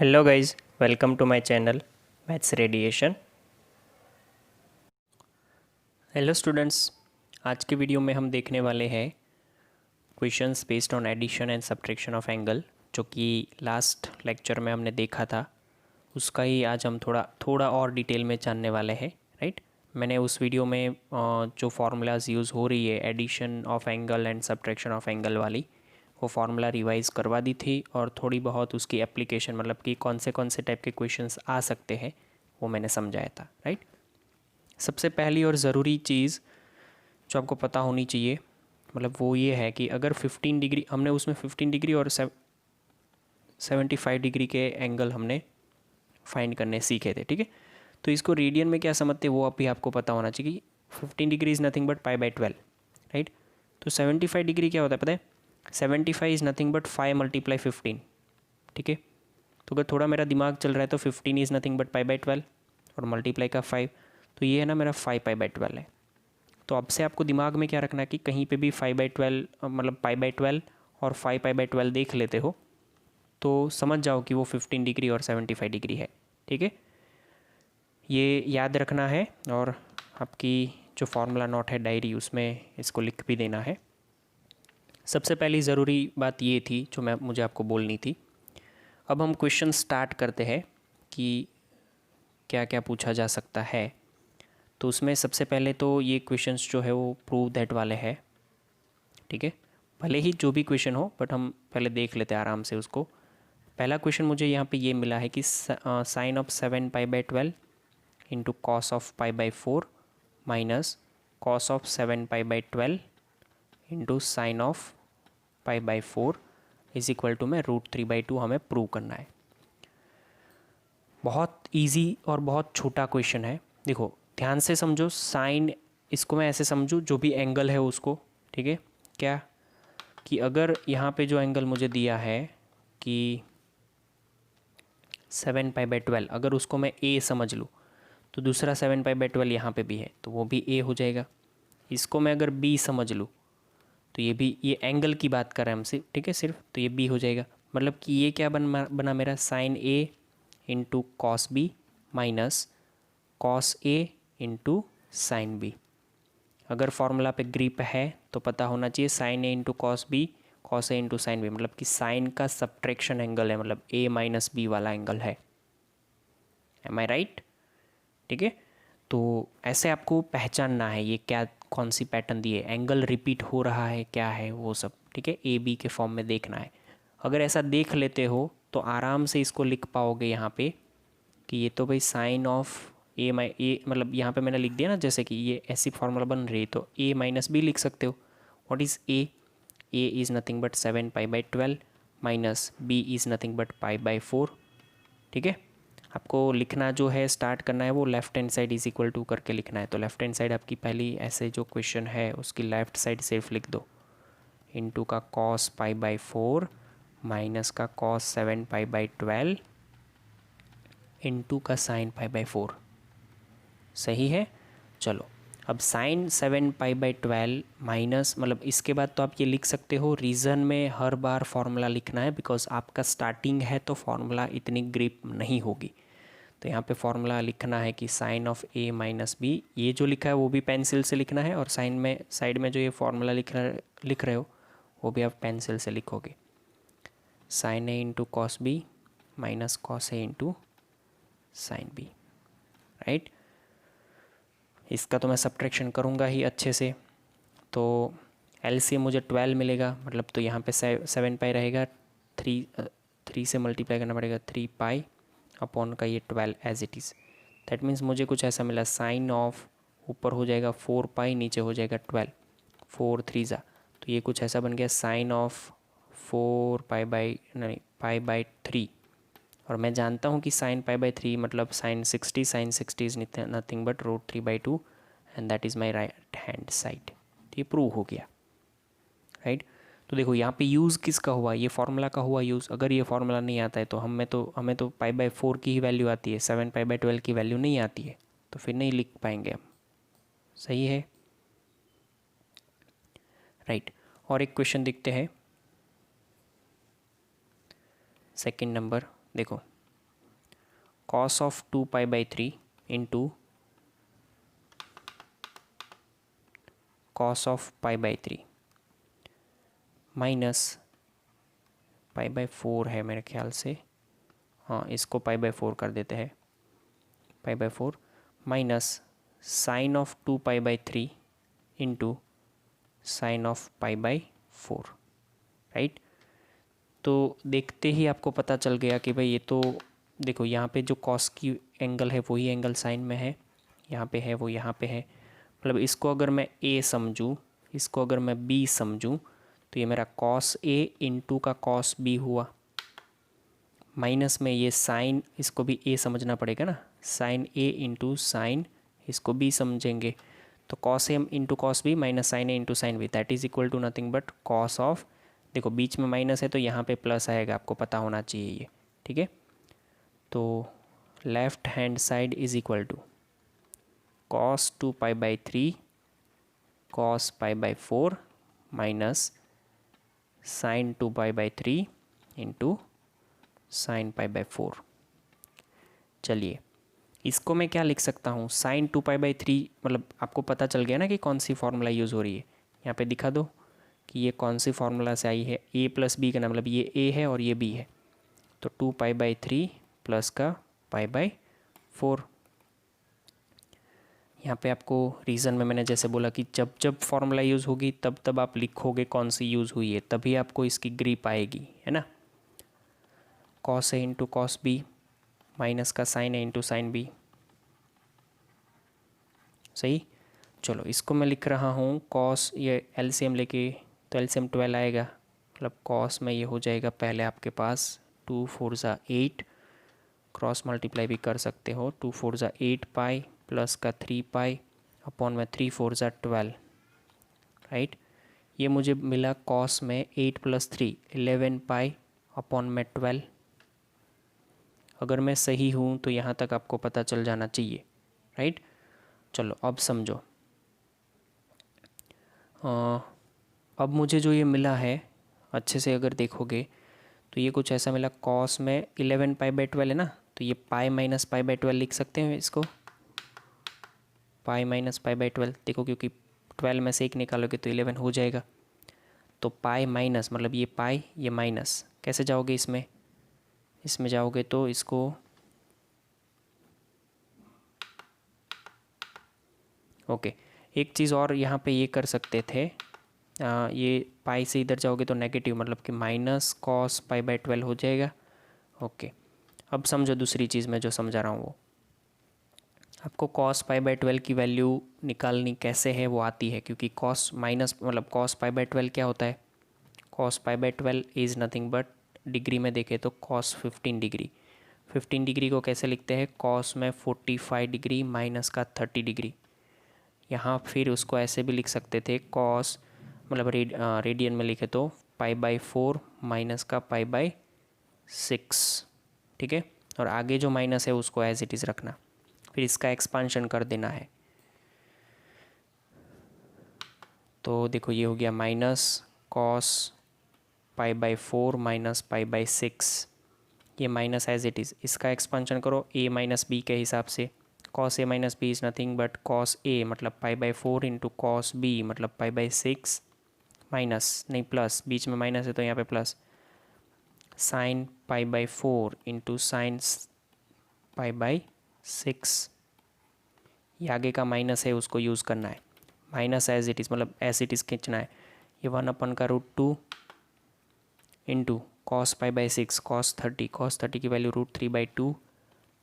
Hello guys, welcome to my channel Maths Radiation. Hello students, आज के video में हम देखने वाले हैं questions based on addition and subtraction of angle, जो कि लास्ट लेक्चर में हमने देखा था। उसका ही आज हम थोड़ा और डिटेल में जानने वाले हैं। राइट, मैंने उस वीडियो में जो फार्मूलाज यूज़ हो रही है addition of angle and subtraction of angle वाली, वो फार्मूला रिवाइज़ करवा दी थी और थोड़ी बहुत उसकी एप्लीकेशन, मतलब कि कौन से टाइप के क्वेश्चंस आ सकते हैं, वो मैंने समझाया था। राइट, सबसे पहली और ज़रूरी चीज़ जो आपको पता होनी चाहिए, मतलब वो ये है कि अगर 15 डिग्री, हमने उसमें 15 डिग्री और 75 डिग्री के एंगल हमने फाइंड करने सीखे थे। ठीक है, तो इसको रेडियन में क्या समझते हैं वो अभी आपको पता होना चाहिए कि 15 degree is nothing but π/12। Right, तो 75 डिग्री क्या होता है पता है? 75 इज़ नथिंग बट 5 × 15। ठीक है, तो अगर थोड़ा मेरा दिमाग चल रहा है तो 15 इज़ नथिंग बट π/12 और मल्टीप्लाई का 5, तो ये है ना मेरा 5π/12 है। तो अब से आपको दिमाग में क्या रखना है कि कहीं पे भी 5/12 मतलब π/12 और 5π/12 देख लेते हो तो समझ जाओ कि वो 15 डिग्री और 75 डिग्री है। ठीक है, ये याद रखना है और आपकी जो फार्मूला नोट है डायरी, उसमें इसको लिख भी देना है। सबसे पहली ज़रूरी बात ये थी जो मुझे आपको बोलनी थी। अब हम क्वेश्चन स्टार्ट करते हैं कि क्या क्या पूछा जा सकता है। तो उसमें सबसे पहले तो ये क्वेश्चंस जो है वो प्रूव दैट वाले हैं। ठीक है, भले ही जो भी क्वेश्चन हो, बट हम पहले देख लेते हैं आराम से उसको। पहला क्वेश्चन मुझे यहाँ पे ये मिला है कि sine of 7π/12 into cos of π/4 minus cos of 7π/12 into sine of π/4 is equal to में √3/2 हमें प्रूव करना है। बहुत इजी और बहुत छोटा क्वेश्चन है। देखो ध्यान से समझो, साइन, इसको मैं ऐसे समझूँ जो भी एंगल है उसको। ठीक है, क्या कि अगर यहाँ पे जो एंगल मुझे दिया है कि 7π/12, अगर उसको मैं ए समझ लूँ तो दूसरा 7π/12 यहाँ पे भी है तो वो भी ए हो जाएगा। इसको मैं अगर बी समझ लूँ तो ये भी, ये एंगल की बात कर रहे हैं हमसे, ठीक है सिर्फ, तो ये बी हो जाएगा। मतलब कि ये क्या बना मेरा sine A into cos B minus cos A into sine B. अगर फॉर्मूला पे ग्रिप है तो पता होना चाहिए sine A into cos B, cos A into sine B, मतलब कि साइन का सब्ट्रैक्शन एंगल है, मतलब ए माइनस बी वाला एंगल है। Am I right? ठीक है, तो ऐसे आपको पहचानना है ये क्या, कौन सी पैटर्न दी है, एंगल रिपीट हो रहा है क्या है वो सब। ठीक है, ए बी के फॉर्म में देखना है। अगर ऐसा देख लेते हो तो आराम से इसको लिख पाओगे यहाँ पे कि ये तो भाई साइन ऑफ ए, मतलब यहाँ पे मैंने लिख दिया ना, जैसे कि ये ऐसी फॉर्मूला बन रही है तो ए माइनस बी लिख सकते हो। What is A? A is nothing but 7π/12 minus B is nothing but π/4। ठीक है, आपको लिखना जो है, स्टार्ट करना है वो left hand side is equal to करके लिखना है। तो लेफ्ट हैंड साइड आपकी पहली ऐसे जो क्वेश्चन है उसकी लेफ्ट साइड सिर्फ लिख दो, इनटू का कॉस π/4 माइनस का कॉस 7π/12 इनटू का साइन π/4। सही है, चलो अब साइन 7π/12 माइनस, मतलब इसके बाद तो आप ये लिख सकते हो, रीज़न में हर बार फार्मूला लिखना है बिकॉज आपका स्टार्टिंग है तो फार्मूला इतनी ग्रिप नहीं होगी। तो यहाँ पे फार्मूला लिखना है कि sine of A minus B, ये जो लिखा है वो भी पेंसिल से लिखना है और साइन में साइड में जो ये फार्मूला लिख रहे हो वो भी आप पेंसिल से लिखोगे। Sine A into cos B minus cos A into sine B. Right, इसका तो मैं सब्ट्रैक्शन करूँगा ही अच्छे से। तो एलसीएम मुझे 12 मिलेगा, मतलब तो यहाँ पे 7π रहेगा, 3 से मल्टीप्लाई करना पड़ेगा, 3π अपॉन का ये 12 as it is. That means मुझे कुछ ऐसा मिला, साइन ऑफ ऊपर हो जाएगा 4π, नीचे हो जाएगा 12, 4 3 ज़ा, तो ये कुछ ऐसा बन गया साइन ऑफ 4π/3। और मैं जानता हूँ कि साइन π/3 मतलब sine 60, sine 60 is nothing but √3/2 and that is my right hand side. तो ये प्रूव हो गया। राइट, तो देखो यहाँ पे यूज़ किसका हुआ, ये फार्मूला का हुआ यूज़। अगर ये फार्मूला नहीं आता है तो हमें तो π/4 की ही वैल्यू आती है, 7π/12 की वैल्यू नहीं आती है, तो फिर नहीं लिख पाएंगे हम। सही है, राइट। और एक क्वेश्चन देखते हैं, सेकंड नंबर। देखो cos of 2π/3 into cos of π/3 minus π/4 है मेरे ख्याल से, हाँ इसको π/4 कर देते हैं, π/4 minus sine of 2π/3 into sine of π/4, right. तो देखते ही आपको पता चल गया कि भाई ये तो देखो यहाँ पे जो कॉस की एंगल है वही एंगल साइन में है, यहाँ पे है वो यहाँ पे है, मतलब इसको अगर मैं ए समझूँ, इसको अगर मैं बी समझूँ, तो ये मेरा कॉस ए इंटू का कॉस बी हुआ, माइनस में ये साइन, इसको भी ए समझना पड़ेगा ना, साइन ए इंटू साइन, इसको बी समझेंगे, तो cos A into cos B minus sine A into sine B, that is equal to nothing but cos of, देखो बीच में माइनस है तो यहाँ पे प्लस आएगा, आपको पता होना चाहिए ये, ठीक है। तो left hand side is equal to cos 2π/3 cos π/4 minus sine 2π/3 into sine π/4। चलिए इसको मैं क्या लिख सकता हूँ, साइन 2π/3, मतलब आपको पता चल गया ना कि कौन सी फार्मूला यूज़ हो रही है, यहाँ पे दिखा दो कि ये कौन सी फार्मूला से आई है, a प्लस बी का ना, मतलब ये a है और ये b है, तो 2π/3 प्लस का π/4। यहाँ पे आपको रीज़न में मैंने जैसे बोला कि जब जब फार्मूला यूज़ होगी तब तब आप लिखोगे कौन सी यूज़ हुई है, तभी आपको इसकी ग्रिप आएगी, है ना। Cos A into cos B minus का sign A into sine B, सही। चलो इसको मैं लिख रहा हूँ कॉस, ये एलसीएम लेके तो एलसीएम 12 आएगा, मतलब कॉस में ये हो जाएगा पहले आपके पास 2 4 ज़ा 8, क्रॉस मल्टीप्लाई भी कर सकते हो, 2 4 ज़ा 8 पाई प्लस का 3 पाई अपॉन में 3 4 ज़ा 12, राइट। ये मुझे मिला कॉस में 8 + 3 11 पाई अपॉन में 12। अगर मैं सही हूँ तो यहाँ तक आपको पता चल जाना चाहिए, राइट। चलो अब समझो, अब मुझे जो ये मिला है अच्छे से अगर देखोगे तो ये कुछ ऐसा मिला, कॉस में 11 π/12 है ना, तो ये पाई माइनस π/12 लिख सकते हैं इसको, पाई माइनस π/12, देखो क्योंकि 12 में से एक निकालोगे तो 11 हो जाएगा, तो पाई माइनस मतलब ये पाई ये माइनस, कैसे जाओगे इसमें, इसमें जाओगे तो इसको ओके। एक चीज़ और यहाँ पे ये कर सकते थे, ये पाई से इधर जाओगे तो नेगेटिव, मतलब कि माइनस कॉस π/12 हो जाएगा, ओके। अब समझो दूसरी चीज़ मैं जो समझा रहा हूँ वो, आपको कॉस π/12 की वैल्यू निकालनी कैसे है वो आती है, क्योंकि कॉस माइनस मतलब कॉस π/12 क्या होता है, cos π/12 is nothing but, degree में देखें तो कॉस 15 डिग्री, 15 डिग्री को कैसे लिखते हैं, कॉस में 45 डिग्री माइनस का 30 डिग्री, यहाँ फिर उसको ऐसे भी लिख सकते थे, कॉस मतलब रेडियन में लिखे तो π/4 माइनस का π/6, ठीक है। और आगे जो माइनस है उसको एज इट इज़ रखना, फिर इसका एक्सपांशन कर देना है, तो देखो ये हो गया माइनस कॉस π/4 माइनस π/6, ये माइनस एज इट इज़, इसका एक्सपांशन करो a माइनस बी के हिसाब से, cos A minus B is nothing but cos A मतलब π/4 इंटू कॉस बी मतलब π/6 माइनस नहीं प्लस, बीच में माइनस है तो यहाँ पे प्लस, साइन π/4 इंटू साइन π/6, ये आगे का माइनस है उसको यूज़ करना है, माइनस एज इट इज़ मतलब एज इट इज़ खींचना है, ये 1/√2 इंटू कॉस π/6 कॉस 30 की वैल्यू √3/2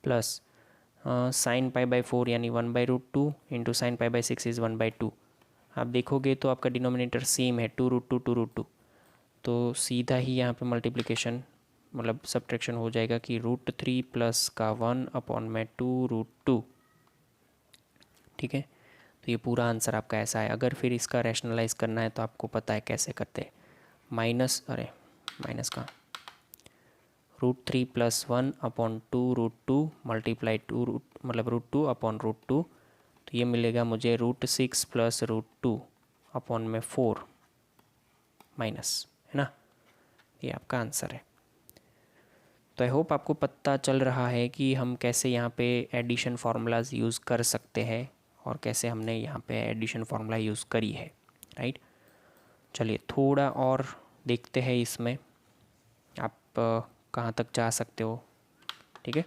प्लस साइन π/4 यानी 1/√2 इंटू साइन π/6 इज़ 1/2। आप देखोगे तो आपका डिनोमिनेटर सेम है 2√2, तो सीधा ही यहाँ पे मल्टीप्लिकेशन मतलब सब्ट्रैक्शन हो जाएगा कि √3 प्लस का 1/2√2, ठीक है। तो ये पूरा आंसर आपका ऐसा है। अगर फिर इसका रैशनलाइज करना है तो आपको पता है कैसे करते हैं, माइनस अरे माइनस का √3 + 1/2√2 मल्टीप्लाई 2 मतलब √2/√2, तो ये मिलेगा मुझे √6 + √2/4 माइनस, है ना, ये आपका आंसर है। तो आई होप आपको पता चल रहा है कि हम कैसे यहाँ पे एडिशन फार्मूलाज यूज़ कर सकते हैं और कैसे हमने यहाँ पे एडिशन फार्मूला यूज़ करी है, राइट। चलिए थोड़ा और देखते हैं इसमें आप कहाँ तक जा सकते हो, ठीक है।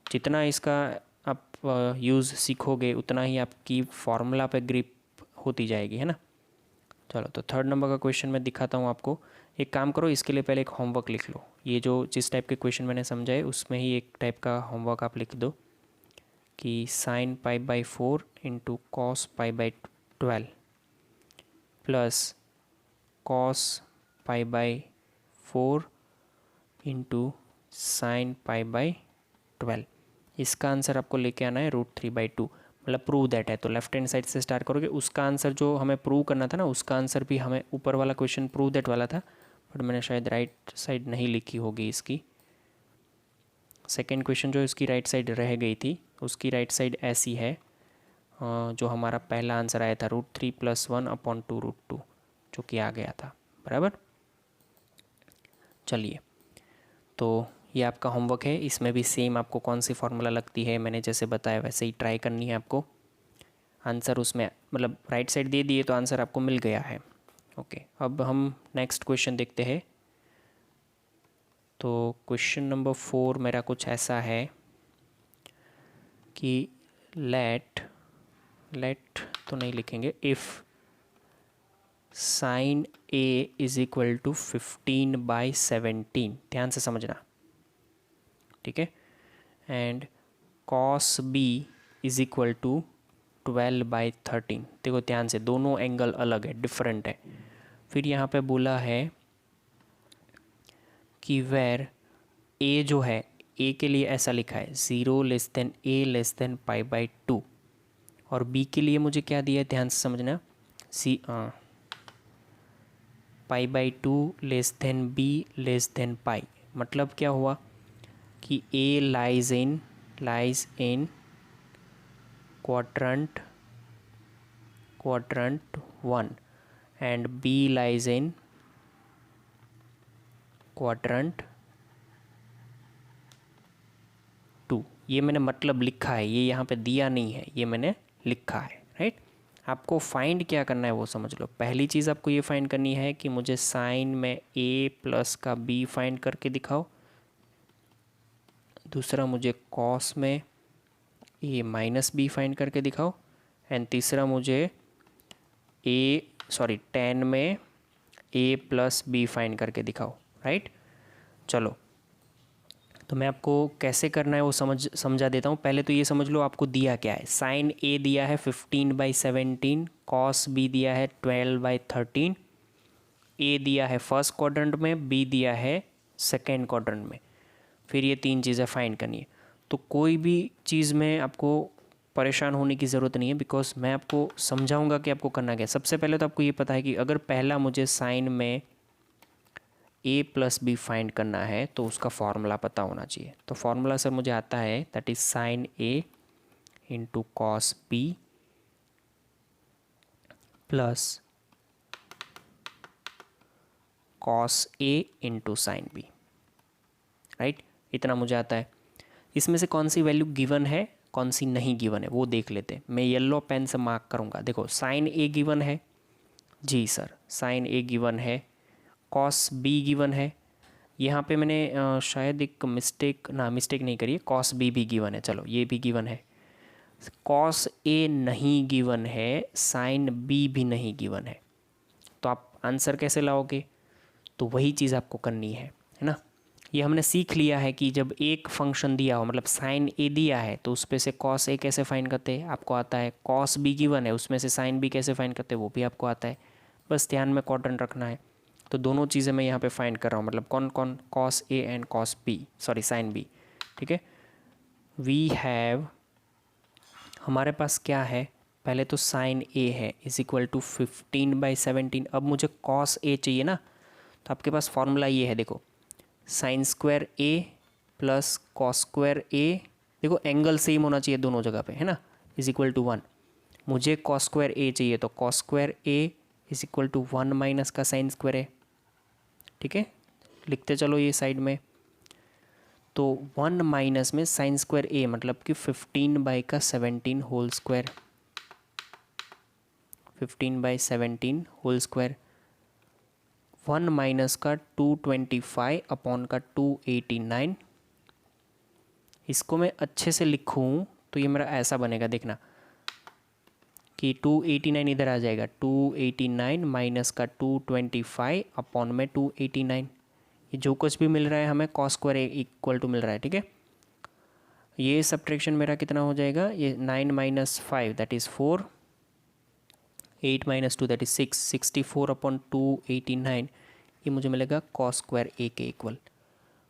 जितना इसका आप यूज़ सीखोगे उतना ही आपकी फार्मूला पे ग्रिप होती जाएगी, है ना। चलो तो थर्ड नंबर का क्वेश्चन मैं दिखाता हूँ आपको। एक काम करो, इसके लिए पहले एक होमवर्क लिख लो। ये जो जिस टाइप के क्वेश्चन मैंने समझाए उसमें ही एक टाइप का होमवर्क आप लिख दो कि sin π/4 into cos π/12 plus cos π/4 into sin π/12। इसका आंसर आपको लेके आना है √3/2, मतलब प्रूव दैट है। तो लेफ्ट हैंड साइड से स्टार्ट करोगे, उसका आंसर जो हमें प्रूव करना था ना, उसका आंसर भी हमें ऊपर वाला क्वेश्चन प्रूव दैट वाला था, बट मैंने शायद राइट साइड नहीं लिखी होगी इसकी। सेकेंड क्वेश्चन जो इसकी राइट साइड रह गई थी, उसकी राइट साइड ऐसी है जो हमारा पहला आंसर आया था √3 + 1/2 √2, जो कि आ गया था, बराबर। चलिए तो ये आपका होमवर्क है। इसमें भी सेम आपको कौन सी फार्मूला लगती है मैंने जैसे बताया वैसे ही ट्राई करनी है आपको। आंसर उसमें मतलब राइट साइड दे दिए तो आंसर आपको मिल गया है। ओके, अब हम नेक्स्ट क्वेश्चन देखते हैं। तो क्वेश्चन नंबर 4 मेरा कुछ ऐसा है कि लेट तो नहीं लिखेंगे, इफ़ sin A = 15/17, ध्यान से समझना, ठीक है। And cos B = 12/13। देखो ध्यान से, दोनों एंगल अलग है, डिफरेंट है। फिर यहाँ पे बोला है कि वेर A जो है, A के लिए ऐसा लिखा है 0 a π/2, और B के लिए मुझे क्या दिया है, ध्यान से समझना, π/2 b π। मतलब क्या हुआ कि A lies in quadrant 1 and B lies in quadrant 2। ये मैंने मतलब लिखा है, ये यहाँ पे दिया नहीं है, ये मैंने लिखा है, राइट। आपको फाइंड क्या करना है वो समझ लो। पहली चीज़ आपको ये फाइंड करनी है कि मुझे साइन में A प्लस का B फाइंड करके दिखाओ। दूसरा मुझे कॉस में A माइनस B फाइंड करके दिखाओ। एंड तीसरा मुझे tan में A प्लस B फाइंड करके दिखाओ, राइट। चलो तो मैं आपको कैसे करना है वो समझा देता हूँ। पहले तो ये समझ लो आपको दिया क्या है। साइन A दिया है 15/17, कॉस B दिया है 12/13, A दिया है फर्स्ट क्वाड्रेंट में, B दिया है सेकेंड क्वाड्रेंट में। फिर ये तीन चीज़ें फाइंड करनी है। तो कोई भी चीज़ में आपको परेशान होने की ज़रूरत नहीं है, बिकॉज मैं आपको समझाऊंगा कि आपको करना क्या है। सबसे पहले तो आपको ये पता है कि अगर पहला मुझे साइन में A प्लस B फाइंड करना है तो उसका फॉर्मूला पता होना चाहिए। तो फॉर्मूला सर मुझे आता है, that is sine A into cos B plus cos A into sine B, right. इतना मुझे आता है। इसमें से कौन सी वैल्यू गिवन है, कौन सी नहीं गिवन है वो देख लेते हैं। मैं येलो पेन से मार्क करूँगा। देखो साइन A गिवन है, जी सर साइन A गिवन है, कॉस B गिवन है। यहाँ पे मैंने शायद एक मिस्टेक नहीं करी है, कॉस B भी गिवन है, चलो ये भी गिवन है। कॉस A नहीं गिवन है, साइन B भी नहीं गिवन है। तो आप आंसर कैसे लाओगे, तो वही चीज़ आपको करनी है ना। ये हमने सीख लिया है कि जब एक फंक्शन दिया हो, मतलब साइन A दिया है, तो उस पे से कॉस A कैसे फाइंड करते हैं आपको आता है। कॉस B गिवन है, उसमें से साइन B कैसे फाइंड करते हैं वो भी आपको आता है। बस ध्यान में क्वाड्रेंट रखना है। तो दोनों चीज़ें मैं यहाँ पे फाइंड कर रहा हूँ, मतलब कौन कौन, cos A and cos B, sorry sine B, ठीक है। वी हैव, हमारे पास क्या है, पहले तो साइन A है = 15/17। अब मुझे कॉस A चाहिए ना, तो आपके पास फॉर्मूला ये है, देखो sine square A plus cos square A, देखो एंगल सेम होना चाहिए दोनों जगह पे, है ना, = 1। मुझे कॉस स्क्वायर A चाहिए, तो कॉस स्क्वायर A = 1 माइनस का साइन स्क्वायर A, ठीक है। लिखते चलो ये साइड में। तो 1 माइनस में साइन स्क्वायर ए मतलब कि 15/17 whole square, 15/17 whole square, 1 minus का 225 अपॉन का 289। इसको मैं अच्छे से लिखूँ तो ये मेरा ऐसा बनेगा, देखना कि 289 इधर आ जाएगा, 289 माइनस का 225 अपॉन में 289। ये जो कुछ भी मिल रहा है हमें कॉस स्क्वायर इक्वल टू मिल रहा है, ठीक है। ये सब्ट्रैक्शन मेरा कितना हो जाएगा, ये 9 minus 5 that is 4, 8 minus 2 that is 6, 64 upon 289, ये मुझे मिलेगा कॉस स्क्वायर ए के इक्वल।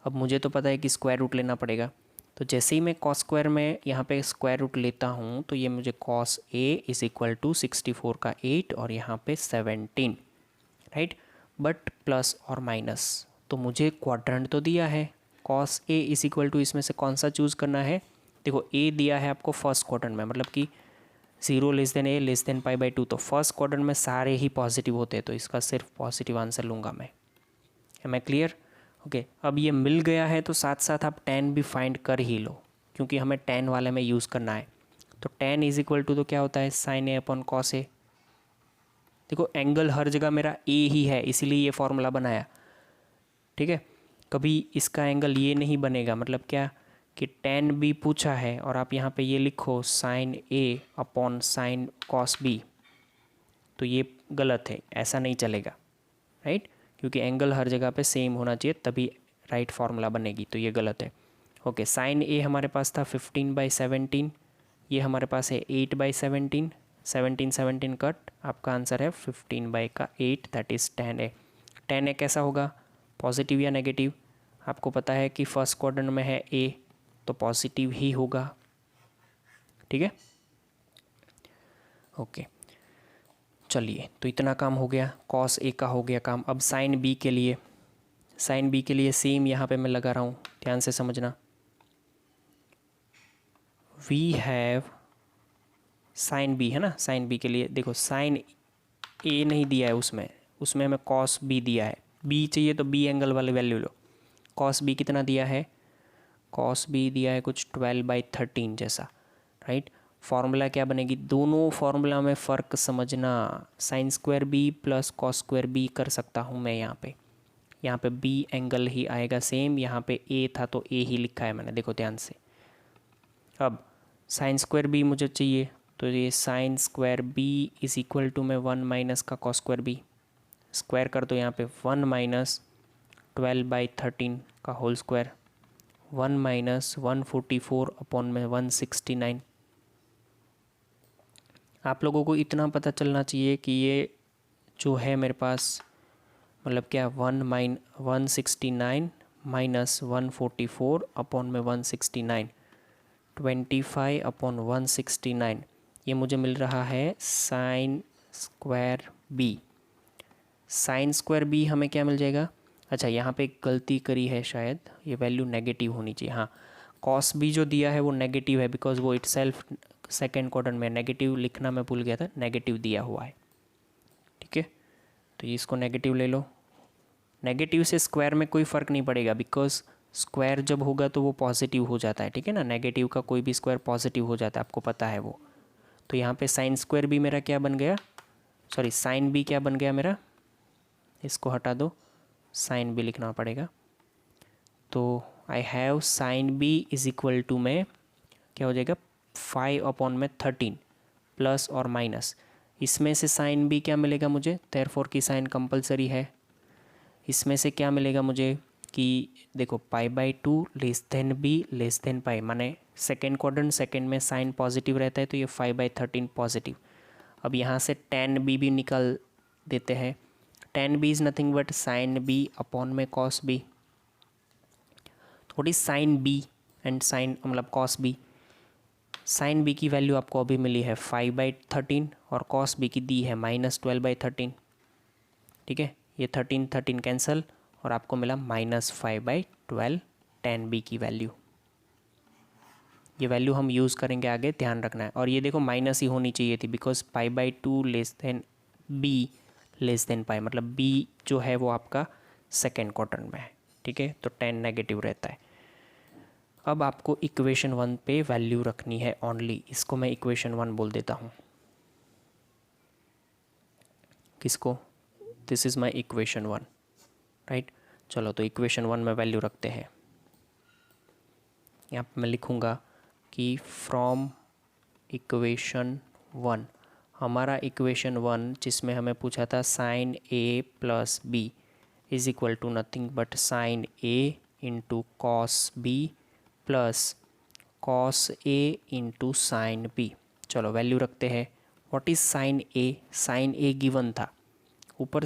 अब मुझे तो पता है कि स्क्वायर रूट लेना पड़ेगा, तो जैसे ही मैं कॉस स्क्वायर में यहाँ पे स्क्वायर रूट लेता हूँ तो ये मुझे cos A is equal to 64 का 8 और यहाँ पे 17, राइट। बट प्लस और माइनस, तो मुझे क्वाड्रेंट तो दिया है, cos A is equal to इसमें से कौन सा चूज़ करना है। देखो ए दिया है आपको फर्स्ट क्वाड्रेंट में, मतलब कि 0 लेस देन ए लेस देन π/2, तो फर्स्ट क्वाड्रेंट में सारे ही पॉजिटिव होते हैं, तो इसका सिर्फ पॉजिटिव आंसर लूँगा मैं। है मैं क्लियर? ओके अब ये मिल गया है तो साथ साथ आप tan भी फाइंड कर ही लो, क्योंकि हमें tan वाले में यूज़ करना है। तो tan इज इक्वल टू तो क्या होता है sign A upon cos A. देखो एंगल हर जगह मेरा ए ही है, इसीलिए ये फॉर्मूला बनाया, ठीक है। कभी इसका एंगल ये नहीं बनेगा, मतलब क्या कि tan बी पूछा है और आप यहाँ पे ये लिखो साइन ए अपॉन साइन कॉस बी, तो ये गलत है, ऐसा नहीं चलेगा, राइट। क्योंकि एंगल हर जगह पे सेम होना चाहिए तभी राइट फार्मूला बनेगी, तो ये गलत है। ओके साइन ए हमारे पास था 15/17, ये हमारे पास है 8/17, 17 17 कट, आपका आंसर है 15/8 that is tan A. tan ए कैसा होगा, पॉजिटिव या नेगेटिव? आपको पता है कि फर्स्ट क्वाड्रेंट में है ए, तो पॉजिटिव ही होगा, ठीक है। ओके चलिए, तो इतना काम हो गया, कॉस ए का हो गया काम। अब साइन बी के लिए, साइन बी के लिए सेम यहाँ पे मैं लगा रहा हूँ, ध्यान से समझना। वी हैव साइन बी है ना, साइन बी के लिए देखो साइन ए नहीं दिया है, उसमें उसमें हमें कॉस बी दिया है, बी चाहिए तो बी एंगल वाले वैल्यू लो। कॉस बी कितना दिया है, कॉस बी दिया है कुछ 12/13 जैसा, राइट। फार्मूला क्या बनेगी, दोनों फार्मूला में फ़र्क समझना, sine square B plus cos square B कर सकता हूँ मैं यहाँ पे बी एंगल ही आएगा सेम, यहाँ पे ए था तो ए ही लिखा है मैंने, देखो ध्यान से। अब साइन स्क्वायर बी मुझे चाहिए, तो ये sine square B is equal to में 1 माइनस का कॉस स्क्वायर बी, स्क्वायर कर दो यहाँ पे 1 माइनस 12/13 का होल स्क्वायर, 1 माइनस 144 अपॉन में 169। आप लोगों को इतना पता चलना चाहिए कि ये जो है मेरे पास, मतलब क्या 169 माइनस 144 अपॉन में 169, 25 अपॉन 169, ये मुझे मिल रहा है sine square B. Sine square B हमें क्या मिल जाएगा, अच्छा यहाँ पे एक गलती करी है शायद, ये वैल्यू नेगेटिव होनी चाहिए, हाँ कॉस बी जो दिया है वो नेगेटिव है, बिकॉज वो इटसेल्फ सेकेंड क्वाड्रेंट में, नेगेटिव लिखना मैं भूल गया था, नेगेटिव दिया हुआ है, ठीक है। तो इसको नेगेटिव ले लो, नेगेटिव से स्क्वायर में कोई फ़र्क नहीं पड़ेगा, बिकॉज स्क्वायर जब होगा तो वो पॉजिटिव हो जाता है, ठीक है ना, नेगेटिव का कोई भी स्क्वायर पॉजिटिव हो जाता है, आपको पता है वो। तो यहाँ पे साइन स्क्वायर भी मेरा क्या बन गया, सॉरी साइन बी क्या बन गया मेरा, इसको हटा दो, साइन बी लिखना पड़ेगा। तो I have sine B is equal to में क्या हो जाएगा 5 अपॉन में 13 प्लस और माइनस, इसमें से साइन बी क्या मिलेगा मुझे, देयरफॉर की साइन कंपलसरी है, इसमें से क्या मिलेगा मुझे कि देखो π/2 less than b less than pi, माने सेकेंड क्वाड्रेंट सेकेंड में साइन पॉजिटिव रहता है तो ये 5/13 पॉजिटिव। अब यहाँ से tan बी भी निकाल देते हैं, tan B is nothing but sine B upon में कॉस बी, थोड़ी साइन बी एंड साइन मतलब कॉस बी। साइन बी की वैल्यू आपको अभी मिली है 5/13 और कॉस बी की दी है -12/13, ठीक है। ये 13 13 कैंसिल और आपको मिला -5/12 tan बी की वैल्यू। ये वैल्यू हम यूज़ करेंगे आगे, ध्यान रखना है। और ये देखो माइनस ही होनी चाहिए थी, because π/2 less than b less than pi, मतलब बी जो है वो आपका सेकेंड क्वाड्रेंट में है, ठीक है, तो tan नेगेटिव रहता है। अब आपको इक्वेशन 1 पे वैल्यू रखनी है ओनली। इसको मैं इक्वेशन 1 बोल देता हूँ। किसको? This is my equation 1, right. चलो तो इक्वेशन 1 में वैल्यू रखते हैं। यहाँ पे मैं लिखूँगा कि फ्रॉम इक्वेशन 1, हमारा इक्वेशन 1 जिसमें हमें पूछा था sine A plus B is equal to nothing but sine A into cos B plus cos A into sine B. चलो वैल्यू रखते हैं। What is sine A? Sine A given था, ऊपर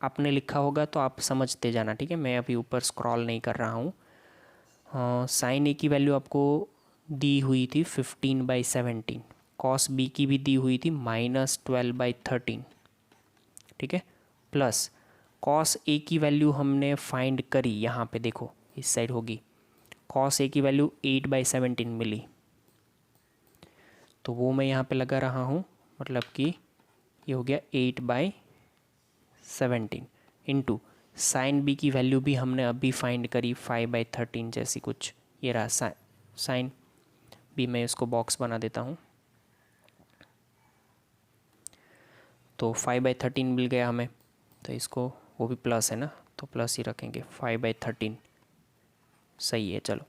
आपने लिखा होगा तो आप समझते जाना, ठीक है। मैं अभी ऊपर स्क्रॉल नहीं कर रहा हूँ। साइन ए की वैल्यू आपको दी हुई थी 15/17, कॉस बी की भी दी हुई थी -12/13, ठीक है। प्लस कॉस ए की वैल्यू हमने फाइंड करी, यहाँ पे देखो इस साइड होगी, कॉस ए की वैल्यू 8/17 मिली, तो वो मैं यहाँ पे लगा रहा हूँ, मतलब कि ये हो गया 8/17 इंटू साइन बी की वैल्यू भी हमने अभी फाइंड करी 5/13 जैसी कुछ, ये रहा साइन बी। मैं इसको बॉक्स बना देता हूँ। तो 5/13 मिल गया हमें, तो इसको, वो भी प्लस है ना, तो प्लस ही रखेंगे, 5/13 सही है। चलो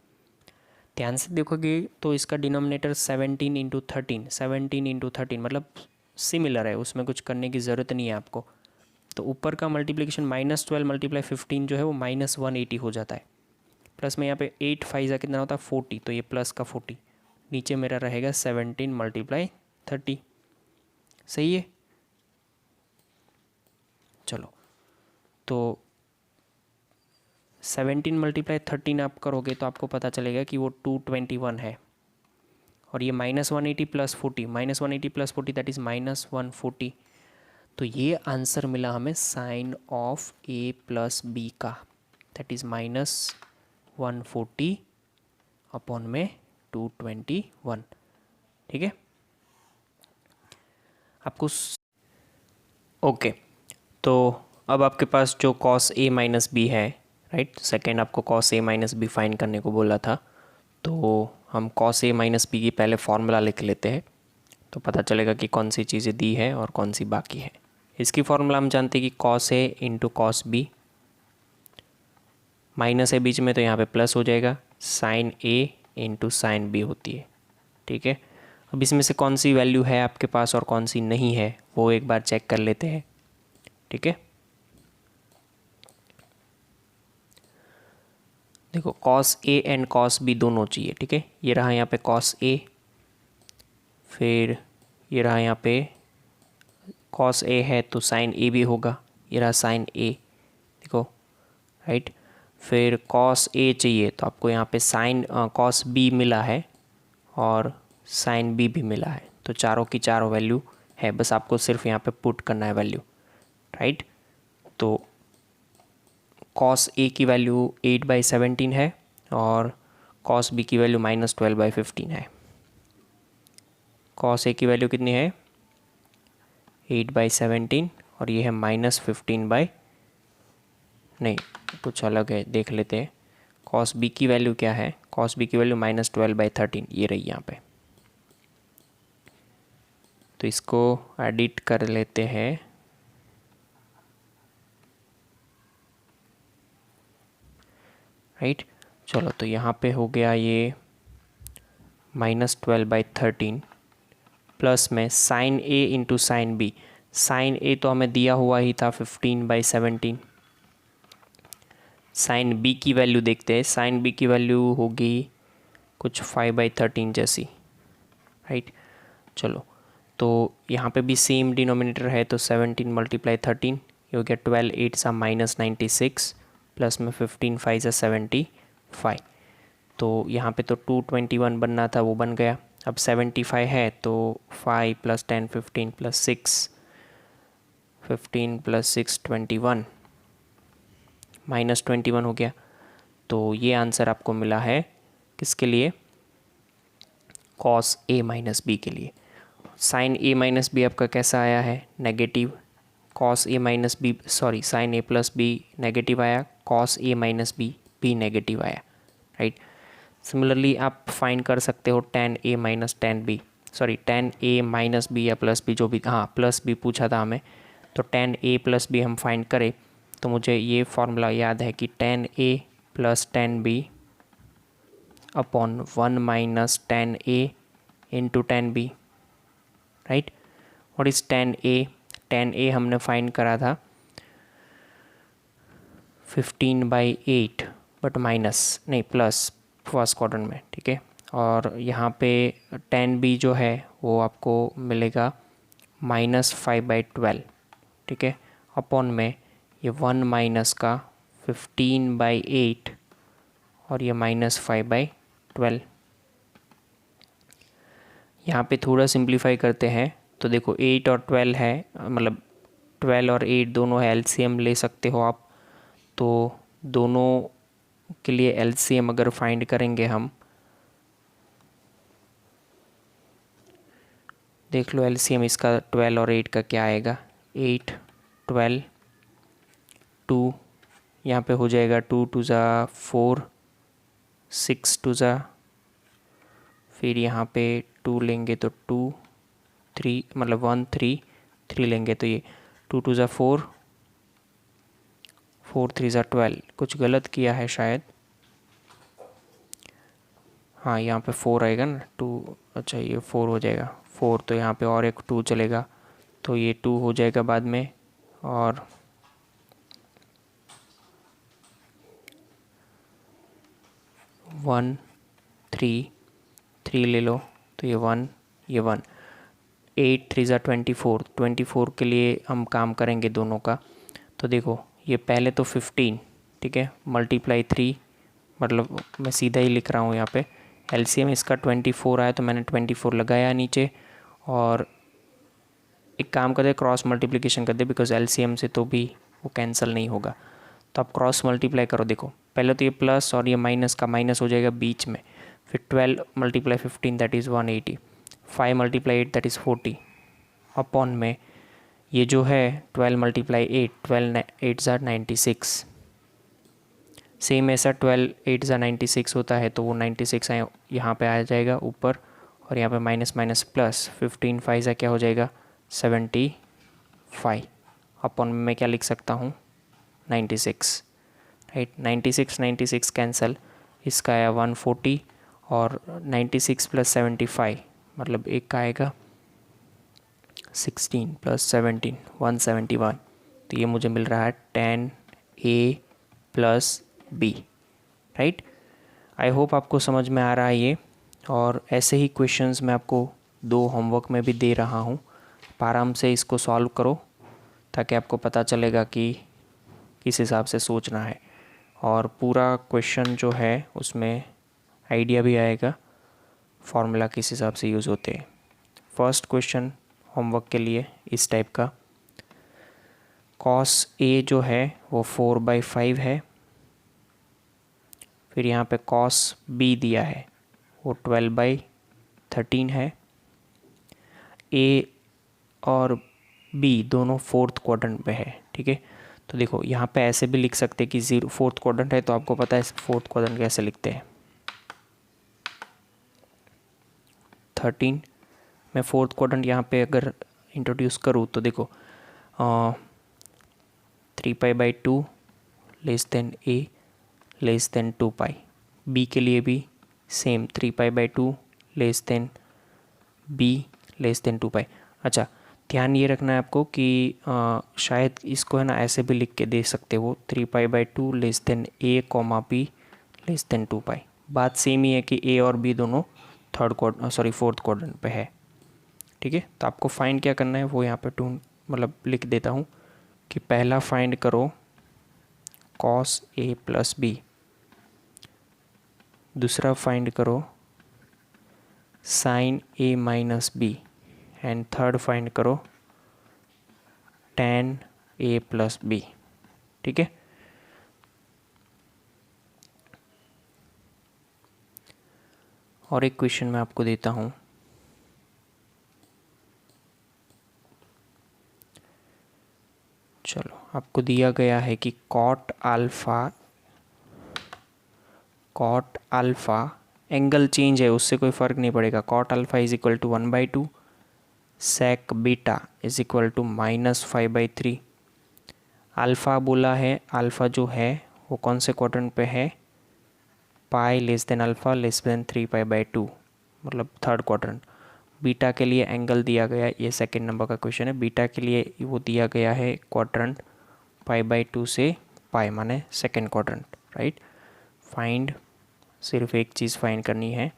ध्यान से देखोगे तो इसका डिनोमिनेटर 17 इंटू 13, 17 इंटू 13 मतलब सिमिलर है, उसमें कुछ करने की ज़रूरत नहीं है आपको। तो ऊपर का मल्टीप्लिकेशन -12 × 15 जो है वो -180 हो जाता है। प्लस में यहाँ पे 8 5 कितना होता है 40, तो ये प्लस का 40, नीचे मेरा रहेगा 17 × 30, सही है। चलो तो 17 × 13 आप करोगे तो आपको पता चलेगा कि वो 221 है, और ये -180 + 40, -180 + 40 दैट इज़ -140। तो ये आंसर मिला हमें sine of A plus B का, दैट इज़ -140 अपॉन में 221, ठीक है। आपको ओके तो अब आपके पास जो कॉस ए माइनस बी है, राइट, सेकेंड आपको cos A minus B find करने को बोला था, तो हम कॉस ए माइनस बी की पहले फॉर्मूला लिख लेते हैं, तो पता चलेगा कि कौन सी चीज़ें दी है और कौन सी बाकी है। इसकी फॉर्मूला हम जानते हैं कि cos A into cos B, minus है बीच में तो यहाँ पे प्लस हो जाएगा, sign A into sine B होती है, ठीक है। अब इसमें से कौन सी वैल्यू है आपके पास और कौन सी नहीं है वो एक बार चेक कर लेते हैं, ठीक है। देखो cos A and cos B दोनों चाहिए, ठीक है। ये रहा यहाँ पे कॉस ए, फिर ये रहा यहाँ पे कॉस ए है तो साइन ए भी होगा, ये रहा साइन ए, देखो, राइट। फिर कॉस ए चाहिए तो आपको यहाँ पे साइन कॉस बी मिला है और साइन बी भी मिला है, तो चारों की चारों वैल्यू है, बस आपको सिर्फ यहाँ पे पुट करना है वैल्यू, राइट। तो कॉस ए की वैल्यू 8/17 है और कॉस बी की वैल्यू -12/15 है। कॉस ए की वैल्यू कितनी है 8/17 और ये है -15 नहीं कुछ अलग है, देख लेते हैं। कॉस बी की वैल्यू क्या है, कॉस बी की वैल्यू -12/13 ये रही यहाँ पे, तो इसको एडिट कर लेते हैं। राइट, चलो तो यहाँ पे हो गया ये -12/13 प्लस में sign A into sine B, sign ए तो हमें दिया हुआ ही था 15/17, साइन बी की वैल्यू देखते हैं, साइन बी की वैल्यू होगी कुछ 5/13 जैसी, राइट। चलो तो यहाँ पे भी सेम डिनोमिनेटर है, तो 17 × 13 ये हो गया 12 8 सा -96 प्लस में 15 5 सा 75, तो यहाँ पे तो 221 बनना था वो बन गया। अब 75 है तो 5 + 10 15 + 6 15 + 6 21 -21 हो गया, तो ये आंसर आपको मिला है किसके लिए, कॉस ए माइनस बी के लिए। साइन ए माइनस बी आपका कैसा आया है negative, cos A minus B sorry sine A plus B negative आया, कॉस ए माइनस बी भी नेगेटिव आया, राइट। सिमिलरली आप फाइंड कर सकते हो tan a minus tan b, sorry tan a minus b या प्लस b, जो भी, हाँ प्लस b पूछा था हमें, तो tan a प्लस b हम फाइंड करें तो मुझे ये फॉर्मूला याद है कि tan a plus tan b upon 1 minus tan a into tan b, right. What is tan a? tan a हमने फाइंड करा था 15/8, बट माइनस नहीं प्लस फर्स्ट क्वाड्रेंट में, ठीक है। और यहाँ पे tan b जो है वो आपको मिलेगा -5/12, ठीक है, अपॉन में ये 1 माइनस का 15/8 और ये -5/12। यहाँ पे थोड़ा सिंप्लीफाई करते हैं तो देखो 8 और 12 है, मतलब 12 और 8 दोनों है, एलसीएम ले सकते हो आप। तो दोनों के लिए एलसीएम अगर फाइंड करेंगे हम, देख लो एलसीएम इसका 12 और 8 का क्या आएगा। 8 12 2, यहाँ पे हो जाएगा 2 2 ज़ा 4, 6 2 ज़ा, फिर यहाँ पे 2 लेंगे तो 2 3, मतलब 1 3 3 लेंगे तो ये 2 2 ज़ा 4, 4 3 ज़ा 12। कुछ गलत किया है शायद, हाँ यहाँ पे 4 आएगा ना, 2, अच्छा ये 4 हो जाएगा 4, तो यहाँ पे और एक 2 चलेगा तो ये 2 हो जाएगा बाद में, और 1 3 3 ले लो तो ये 1 ये 1। 8 3 ज़ा 24, 24 के लिए हम काम करेंगे दोनों का। तो देखो ये पहले तो 15, ठीक है, मल्टीप्लाई 3, मतलब मैं सीधा ही लिख रहा हूँ यहाँ पे, एलसीएम इसका 24 आया तो मैंने 24 लगाया नीचे, और एक काम करते क्रॉस मल्टीप्लिकेशन कर दे, बिकॉज एलसीएम से तो भी वो कैंसिल नहीं होगा, तो आप क्रॉस मल्टीप्लाई करो। देखो पहले तो ये प्लस और ये माइनस का माइनस हो जाएगा बीच में, फिर 12 multiply 15 that is 180, 5 multiply 8 that is 40, upon में ये जो है 12 मल्टीप्लाई 8, 12 8 ज़ा 96, सेम ऐसा 12 8 ज़ा 96 होता है तो वो 96 यहाँ पे आ जाएगा ऊपर, और यहाँ पे माइनस माइनस प्लस 15 5 ज़ा क्या हो जाएगा 75, अपॉन में मैं क्या लिख सकता हूँ 96, राइट। 96 96 कैंसल, इसका आया 140, और 96 प्लस 75 मतलब एक का आएगा 16 प्लस 17 171, तो ये मुझे मिल रहा है tan a plus b, right. I hope आपको समझ में आ रहा है ये, और ऐसे ही क्वेश्चंस मैं आपको 2 होमवर्क में भी दे रहा हूँ, आराम से इसको सॉल्व करो ताकि आपको पता चलेगा कि किस हिसाब से सोचना है, और पूरा क्वेश्चन जो है उसमें आइडिया भी आएगा फार्मूला किस हिसाब से यूज़ होते हैं। फर्स्ट क्वेश्चन होमवर्क के लिए इस टाइप का, cos a जो है वो 4/5 है, फिर यहाँ पे cos b दिया है वो 12/13 है, a और b दोनों फोर्थ क्वाड्रेंट पे है, ठीक है। तो देखो यहाँ पे ऐसे भी लिख सकते हैं कि 0 फोर्थ क्वाड्रेंट है तो आपको पता है फोर्थ क्वाड्रेंट कैसे लिखते हैं। 13 मैं फोर्थ क्वाड्रेंट यहाँ पे अगर इंट्रोड्यूस करूँ तो देखो 3π/2 less than a less than 2π, b के लिए भी same 3π/2 less than b less than 2π। अच्छा ध्यान ये रखना है आपको कि शायद इसको है ना ऐसे भी लिख के दे सकते हो 3π/2 less than a b less than 2π। बात सेम ही है कि a और b दोनों फोर्थ क्वाड्रेंट पे है, ठीक है। तो आपको फाइंड क्या करना है वो यहाँ पे मतलब लिख देता हूँ कि पहला फाइंड करो cos a प्लस b, दूसरा फाइंड करो sin a minus b, and third find करो tan a प्लस b, ठीक है। और एक क्वेश्चन मैं आपको देता हूँ, चलो आपको दिया गया है कि cot अल्फ़ा एंगल चेंज है उससे कोई फ़र्क नहीं पड़ेगा। Cot alpha is equal to 1/2, sec beta is equal to -5/3। Alpha बोला है, अल्फ़ा जो है वो कौन से क्वाड्रेंट पे है, pi less than alpha less than 3π/2, मतलब थर्ड क्वाड्रेंट। बीटा के लिए एंगल दिया गया, ये सेकंड नंबर का क्वेश्चन है। बीटा के लिए वो दिया गया है क्वाड्रेंट π/2 से पाई, माने सेकंड क्वाड्रेंट, राइट। फाइंड, सिर्फ एक चीज़ फाइंड करनी है,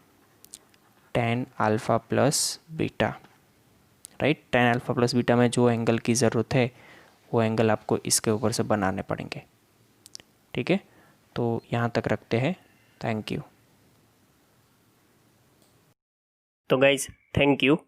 tan alpha plus beta, right. tan alpha plus beta में जो एंगल की ज़रूरत है वो एंगल आपको इसके ऊपर से बनाने पड़ेंगे, ठीक है। तो यहाँ तक रखते हैं, थैंक यू। तो गाइज थैंक यू।